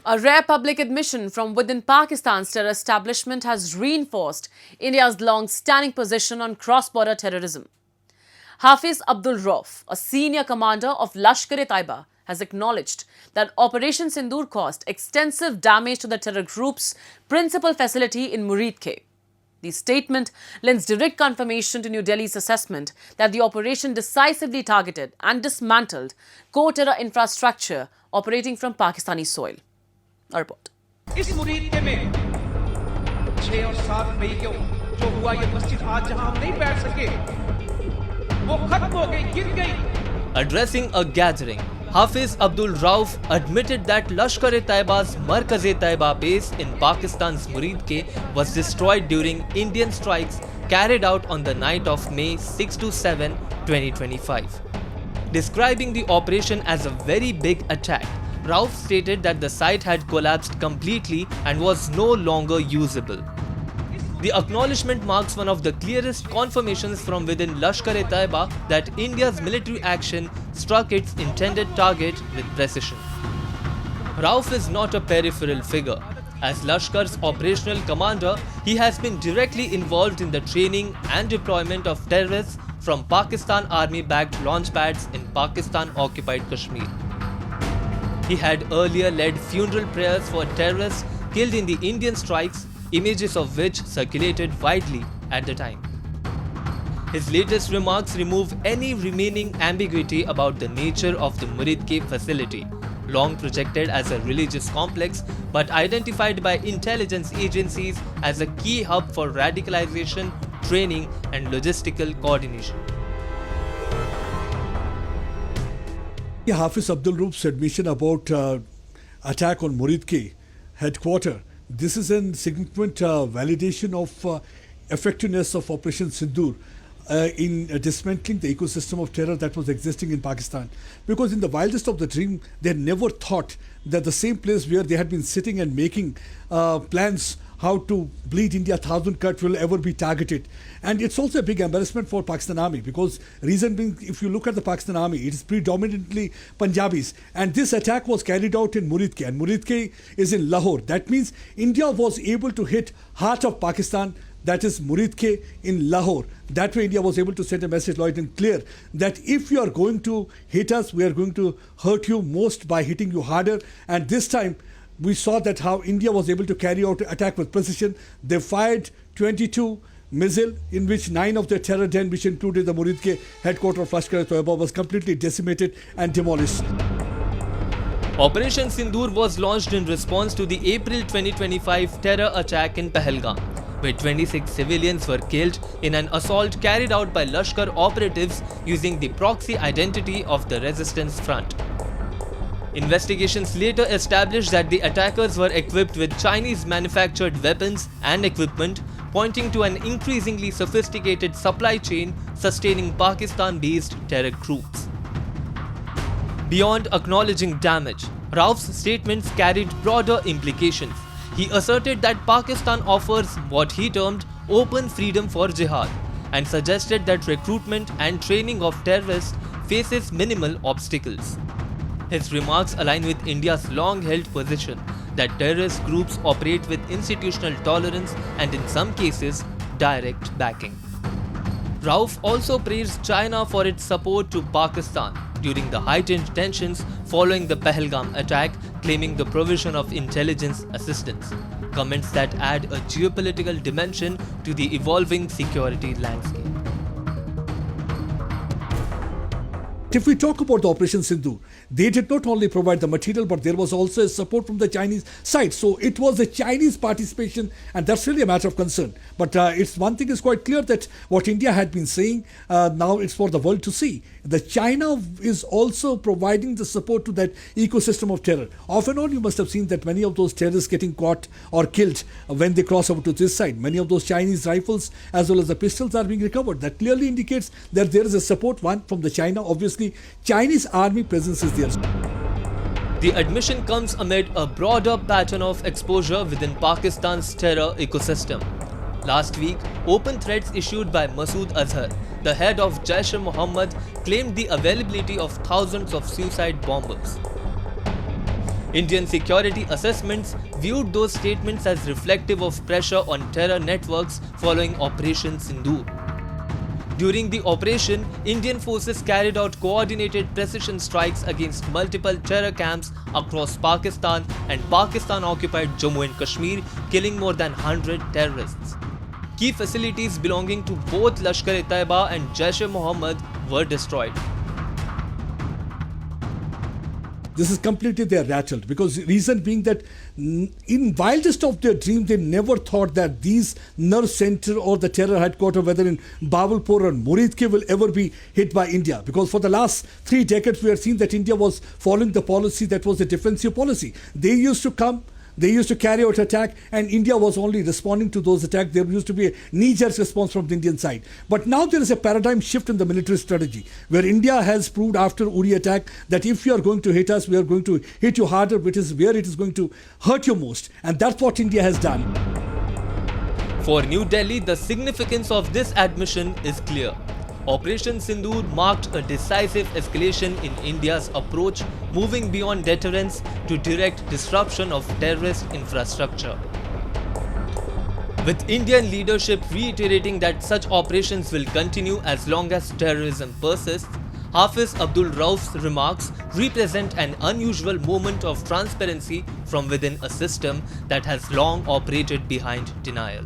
A rare public admission from within Pakistan's terror establishment has reinforced India's long-standing position on cross-border terrorism. Hafiz Abdul Rauf, a senior commander of Lashkar-e-Taiba, has acknowledged that Operation Sindoor caused extensive damage to the terror group's principal facility in Muridke. The statement lends direct confirmation to New Delhi's assessment that the operation decisively targeted and dismantled core terror infrastructure operating from Pakistani soil. A report. इस मुरीदके में 6 और 7 मई को जो हुआ ये मस्जिद आज जहां हम नहीं बैठ सके वो खत्म हो गई गिर गई. Addressing a gathering, Hafiz Abdul Rauf admitted that Lashkar-e-Taiba's Markaz-e-Taiba base in Pakistan's Muridke was destroyed during Indian strikes carried out on the night of May 6 to 7, 2025. Describing the operation as a very big attack, Rauf stated that the site had collapsed completely and was no longer usable. The acknowledgement marks one of the clearest confirmations from within Lashkar-e-Taiba that India's military action struck its intended target with precision. Rauf is not a peripheral figure. As Lashkar's operational commander, he has been directly involved in the training and deployment of terrorists from Pakistan Army-backed launch pads in Pakistan-occupied Kashmir. He had earlier led funeral prayers for terrorists killed in the Indian strikes, images of which circulated widely at the time. His latest remarks remove any remaining ambiguity about the nature of the Muridke facility, long projected as a religious complex but identified by intelligence agencies as a key hub for radicalization, training and logistical coordination. Hafiz Abdul Rauf's admission about attack on Muridke headquarters. This is a significant validation of effectiveness of Operation Sindoor in dismantling the ecosystem of terror that was existing in Pakistan. Because in the wildest of the dream, they had never thought that the same place where they had been sitting and making plans how to bleed India 1,000 cut will ever be targeted. And it's also a big embarrassment for Pakistan Army because reason being, if you look at the Pakistan Army, it is predominantly Punjabis. And this attack was carried out in Muridke, and Muridke is in Lahore. That means India was able to hit heart of Pakistan, that is Muridke in Lahore. That way India was able to send a message loud and clear that if you are going to hit us, we are going to hurt you most by hitting you harder. And this time, we saw that how India was able to carry out attack with precision. They fired 22 missiles, in which 9 of the terror den, which included the Muridke headquarters of Lashkar-e-Taiba, was completely decimated and demolished. Operation Sindoor was launched in response to the April 2025 terror attack in Pahalgam, where 26 civilians were killed in an assault carried out by Lashkar operatives using the proxy identity of the Resistance Front. Investigations later established that the attackers were equipped with Chinese-manufactured weapons and equipment, pointing to an increasingly sophisticated supply chain sustaining Pakistan-based terror groups. Beyond acknowledging damage, Rauf's statements carried broader implications. He asserted that Pakistan offers what he termed open freedom for jihad and suggested that recruitment and training of terrorists faces minimal obstacles. His remarks align with India's long-held position that terrorist groups operate with institutional tolerance and in some cases, direct backing. Rauf also praised China for its support to Pakistan during the heightened tensions following the Pahalgam attack, claiming the provision of intelligence assistance, comments that add a geopolitical dimension to the evolving security landscape. If we talk about the Operation Sindoor, they did not only provide the material, but there was also a support from the Chinese side. So it was a Chinese participation, and that's really a matter of concern. But it's one thing is quite clear that what India had been saying, now it's for the world to see. The China is also providing the support to that ecosystem of terror. Off and on, you must have seen that many of those terrorists getting caught or killed when they cross over to this side. Many of those Chinese rifles as well as the pistols are being recovered. That clearly indicates that there is a support, one, from the China. Obviously, Chinese army presence is there. The admission comes amid a broader pattern of exposure within Pakistan's terror ecosystem. Last week, open threats issued by Masood Azhar, the head of Jaish-e-Mohammed, claimed the availability of thousands of suicide bombers. Indian security assessments viewed those statements as reflective of pressure on terror networks following Operation Sindoor. During the operation, Indian forces carried out coordinated precision strikes against multiple terror camps across Pakistan and Pakistan-occupied Jammu and Kashmir, killing more than 100 terrorists. Key facilities belonging to both Lashkar-e-Taiba and Jaish-e-Mohammed were destroyed. This is completely they are rattled, because reason being that in wildest of their dream they never thought that these nerve center or the terror headquarters, whether in Bahawalpur or Muridke, will ever be hit by India, because for the last 3 decades we have seen that India was following the policy that was a defensive policy. They used to come, they used to carry out attack, and India was only responding to those attacks. There used to be a knee-jerk response from the Indian side. But now there is a paradigm shift in the military strategy, where India has proved after Uri attack that if you are going to hit us, we are going to hit you harder, which is where it is going to hurt you most. And that's what India has done. For New Delhi, the significance of this admission is clear. Operation Sindoor marked a decisive escalation in India's approach, moving beyond deterrence to direct disruption of terrorist infrastructure. With Indian leadership reiterating that such operations will continue as long as terrorism persists, Hafiz Abdul Rauf's remarks represent an unusual moment of transparency from within a system that has long operated behind denial.